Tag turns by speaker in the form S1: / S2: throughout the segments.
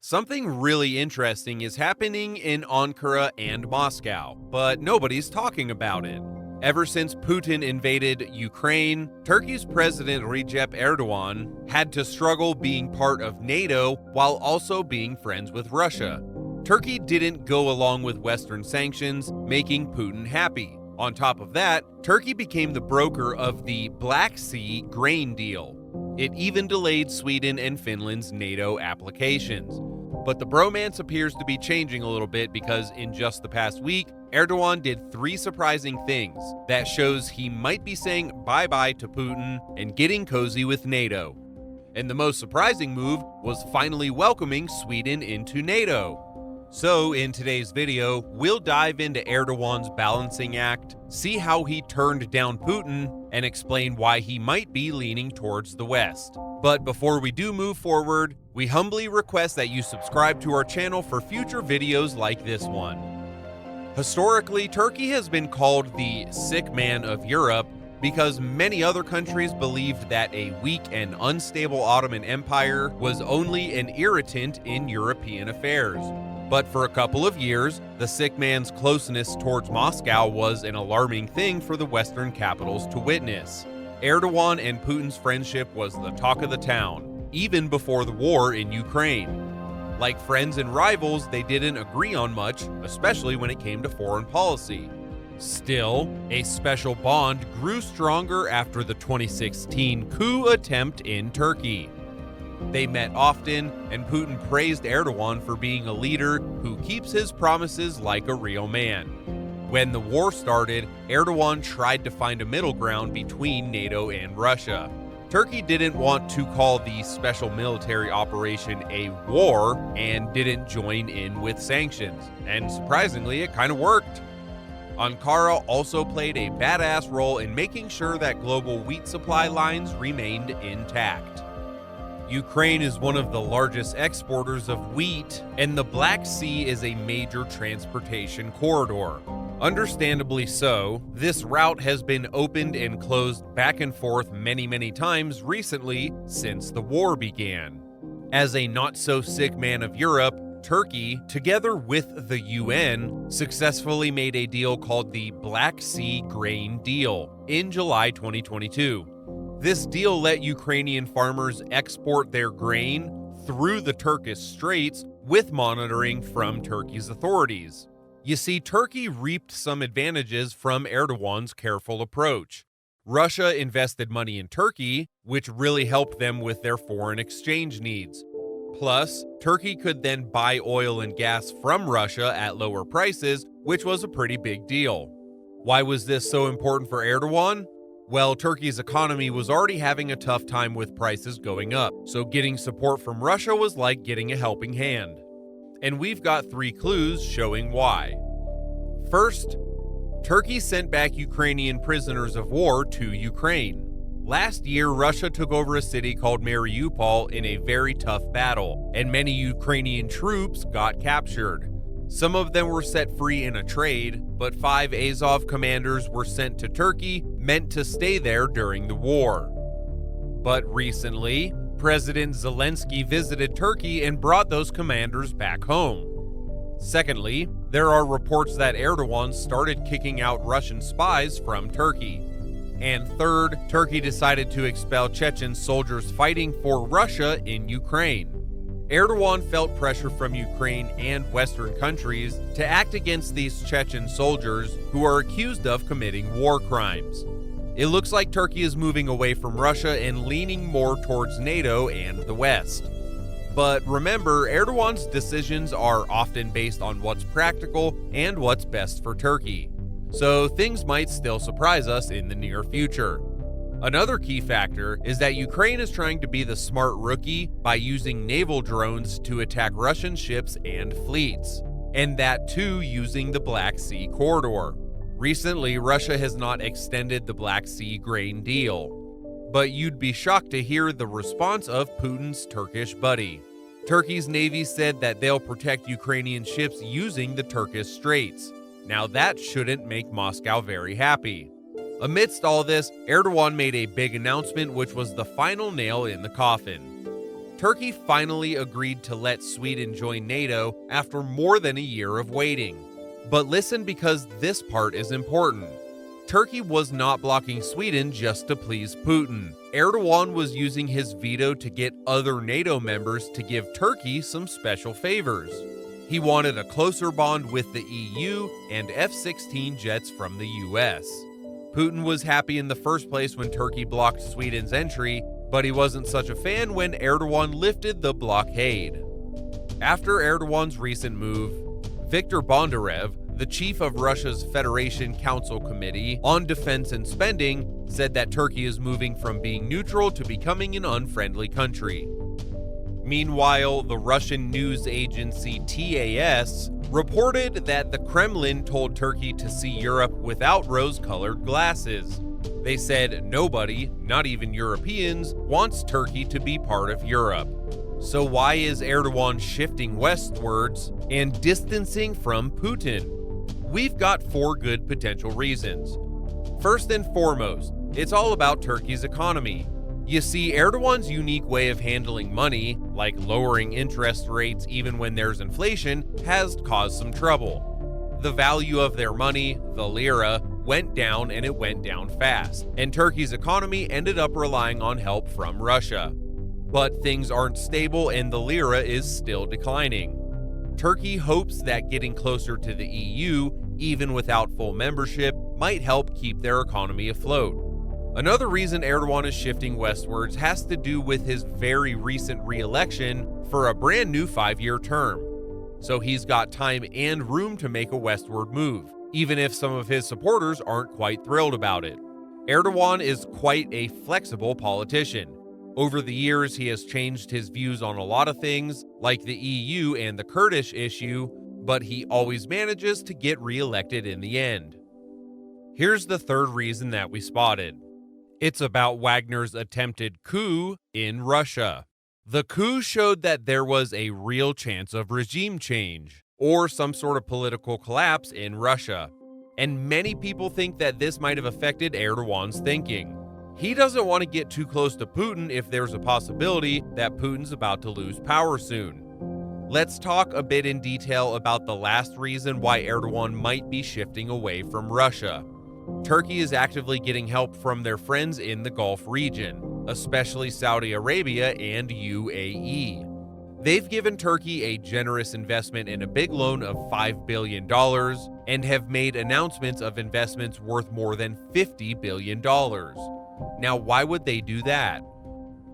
S1: Something really interesting is happening in Ankara and Moscow, but nobody's talking about it. Ever since Putin invaded Ukraine, Turkey's President Recep Erdogan had to struggle being part of NATO while also being friends with Russia. Turkey didn't go along with Western sanctions, making Putin happy. On top of that, Turkey became the broker of the Black Sea grain deal. It even delayed Sweden and Finland's NATO applications. But the bromance appears to be changing a little bit because in just the past week, Erdogan did 3 surprising things that shows he might be saying bye-bye to Putin and getting cozy with NATO. And the most surprising move was finally welcoming Sweden into NATO. So in today's video, we'll dive into Erdogan's balancing act, see how he turned down Putin, and explain why he might be leaning towards the West. But before we do move forward, we humbly request that you subscribe to our channel for future videos like this one. Historically, Turkey has been called the sick man of Europe because many other countries believed that a weak and unstable Ottoman Empire was only an irritant in European affairs. But for a couple of years, the sick man's closeness towards Moscow was an alarming thing for the Western capitals to witness. Erdogan and Putin's friendship was the talk of the town, even before the war in Ukraine. Like friends and rivals, they didn't agree on much, especially when it came to foreign policy. Still, a special bond grew stronger after the 2016 coup attempt in Turkey. They met often, and Putin praised Erdogan for being a leader who keeps his promises like a real man. When the war started, Erdogan tried to find a middle ground between NATO and Russia. Turkey didn't want to call the special military operation a war and didn't join in with sanctions, and surprisingly, it kind of worked. Ankara also played a badass role in making sure that global wheat supply lines remained intact. Ukraine is one of the largest exporters of wheat, and the Black Sea is a major transportation corridor. Understandably so, this route has been opened and closed back and forth many times recently since the war began. As a not-so-sick man of Europe, Turkey, together with the UN, successfully made a deal called the Black Sea Grain Deal in July 2022. This deal let Ukrainian farmers export their grain through the Turkish Straits with monitoring from Turkey's authorities. You see, Turkey reaped some advantages from Erdogan's careful approach. Russia invested money in Turkey, which really helped them with their foreign exchange needs. Plus, Turkey could then buy oil and gas from Russia at lower prices, which was a pretty big deal. Why was this so important for Erdogan? Well, Turkey's economy was already having a tough time with prices going up, so getting support from Russia was like getting a helping hand. And we've got 3 clues showing why. First, Turkey sent back Ukrainian prisoners of war to Ukraine. Last year, Russia took over a city called Mariupol in a very tough battle, and many Ukrainian troops got captured. Some of them were set free in a trade, but 5 Azov commanders were sent to Turkey, meant to stay there during the war. But recently, President Zelensky visited Turkey and brought those commanders back home. Secondly, there are reports that Erdogan started kicking out Russian spies from Turkey. And third, Turkey decided to expel Chechen soldiers fighting for Russia in Ukraine. Erdogan felt pressure from Ukraine and Western countries to act against these Chechen soldiers who are accused of committing war crimes. It looks like Turkey is moving away from Russia and leaning more towards NATO and the West. But remember, Erdogan's decisions are often based on what's practical and what's best for Turkey. So things might still surprise us in the near future. Another key factor is that Ukraine is trying to be the smart rookie by using naval drones to attack Russian ships and fleets, and that too using the Black Sea corridor. Recently, Russia has not extended the Black Sea grain deal, but you'd be shocked to hear the response of Putin's Turkish buddy. Turkey's navy said that they'll protect Ukrainian ships using the Turkish Straits. Now that shouldn't make Moscow very happy. Amidst all this, Erdogan made a big announcement which was the final nail in the coffin. Turkey finally agreed to let Sweden join NATO after more than a year of waiting. But listen, because this part is important. Turkey was not blocking Sweden just to please Putin. Erdogan was using his veto to get other NATO members to give Turkey some special favors. He wanted a closer bond with the EU and F-16 jets from the US. Putin was happy in the first place when Turkey blocked Sweden's entry, but he wasn't such a fan when Erdogan lifted the blockade. After Erdogan's recent move, Viktor Bondarev, the chief of Russia's Federation Council Committee on Defense and Spending, said that Turkey is moving from being neutral to becoming an unfriendly country. Meanwhile, the Russian news agency TASS reported that the Kremlin told Turkey to see Europe without rose-colored glasses. They said nobody, not even Europeans, wants Turkey to be part of Europe. So why is Erdogan shifting westwards and distancing from Putin? We've got 4 good potential reasons. First and foremost, it's all about Turkey's economy. You see, Erdogan's unique way of handling money, like lowering interest rates even when there's inflation, has caused some trouble. The value of their money, the lira, went down, and it went down fast, and Turkey's economy ended up relying on help from Russia. But things aren't stable and the lira is still declining. Turkey hopes that getting closer to the EU, even without full membership, might help keep their economy afloat. Another reason Erdogan is shifting westwards has to do with his very recent re-election for a brand new 5-year term. So he's got time and room to make a westward move, even if some of his supporters aren't quite thrilled about it. Erdogan is quite a flexible politician. Over the years, he has changed his views on a lot of things, like the EU and the Kurdish issue, but he always manages to get re-elected in the end. Here's the third reason that we spotted. It's about Wagner's attempted coup in Russia. The coup showed that there was a real chance of regime change, or some sort of political collapse in Russia. And many people think that this might have affected Erdogan's thinking. He doesn't want to get too close to Putin if there's a possibility that Putin's about to lose power soon. Let's talk a bit in detail about the last reason why Erdogan might be shifting away from Russia. Turkey is actively getting help from their friends in the Gulf region, especially Saudi Arabia and UAE. They've given Turkey a generous investment in a big loan of $5 billion and have made announcements of investments worth more than $50 billion. Now, why would they do that?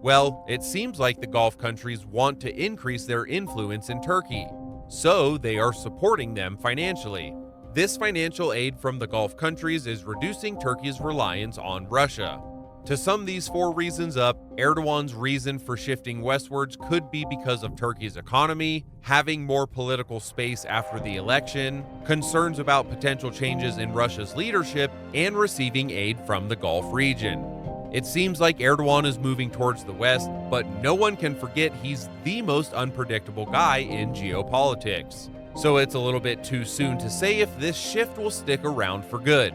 S1: Well, it seems like the Gulf countries want to increase their influence in Turkey, so they are supporting them financially. This financial aid from the Gulf countries is reducing Turkey's reliance on Russia. To sum these 4 reasons up, Erdogan's reason for shifting westwards could be because of Turkey's economy, having more political space after the election, concerns about potential changes in Russia's leadership, and receiving aid from the Gulf region. It seems like Erdogan is moving towards the west, but no one can forget he's the most unpredictable guy in geopolitics. So it's a little bit too soon to say if this shift will stick around for good.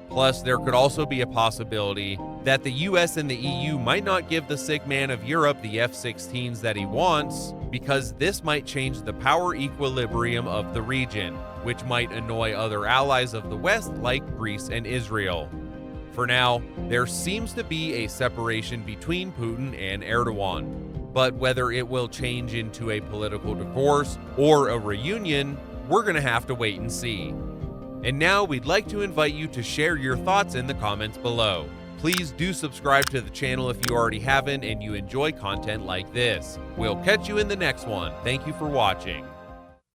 S1: Plus, there could also be a possibility that the US and the EU might not give the sick man of Europe the F-16s that he wants, because this might change the power equilibrium of the region, which might annoy other allies of the West like Greece and Israel. For now, there seems to be a separation between Putin and Erdogan. But whether it will change into a political divorce or a reunion, we're going to have to wait and see. And now we'd like to invite you to share your thoughts in the comments below. Please do subscribe to the channel if you already haven't and you enjoy content like this. We'll catch you in the next one. Thank you for watching.